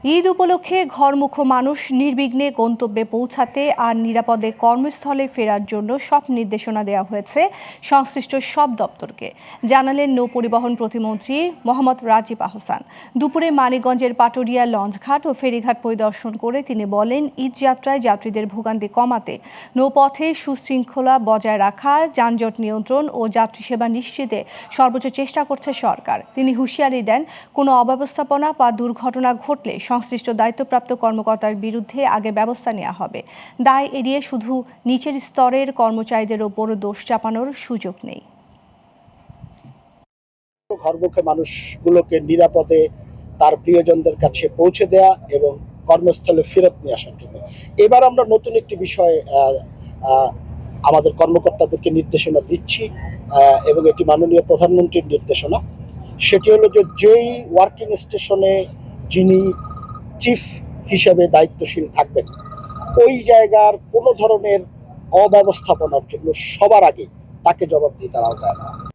ঈদ উপলক্ষে ঘরমুখো মানুষ নির্বিঘ্নে গন্তব্যে পৌঁছাতে আর নিরাপদে কর্মস্থলে ফেরার জন্য সব নির্দেশনা দেওয়া হয়েছে সংশ্লিষ্ট সব দপ্তরকে, জানালেন নৌ পরিবহন প্রতিমন্ত্রী মোহাম্মদ রাজীব আহসান। দুপুরে মানিকগঞ্জের পাটুরিয়া লঞ্চঘাট ও ফেরিঘাট পরিদর্শন করে তিনি বলেন, ঈদ যাত্রায় যাত্রীদের ভোগান্তি কমাতে নৌপথে সুশৃঙ্খলা বজায় রাখা, যানজট নিয়ন্ত্রণ ও যাত্রী সেবা নিশ্চিতে সর্বোচ্চ চেষ্টা করছে সরকার। তিনি হুঁশিয়ারি দেন, কোনো অব্যবস্থাপনা বা দুর্ঘটনা ঘটলে সংশ্লিষ্ট দায়িত্বপ্রাপ্ত কর্মকর্তার বিরুদ্ধে আগে ব্যবস্থা নেওয়া হবে। দায় এড়িয়ে শুধু নিচের স্তরের কর্মচারীদের ওপর দোষ চাপানোর সুযোগ নেই। ঘরমুখী মানুষগুলোকে নিরাপদে তার প্রিয়জনদের কাছে পৌঁছে দেয়া এবং কর্মস্থলে ফেরত নিয়ে আসার জন্য এবার আমরা নতুন একটি বিষয় আমাদের কর্মকর্তাদেরকে নির্দেশনা দিচ্ছি এবং এটি মাননীয় প্রধানমন্ত্রীর নির্দেশনা। সেটি হলো যে যেই ওয়ার্কিং স্টেশনে যিনি চিফ হিসেবে দায়িত্বশীল থাকবেন, ওই জায়গার কোনো ধরনের অব্যবস্থাপনার জন্য সবার আগে তাকে জবাবদিহিতার আওতায় আনা।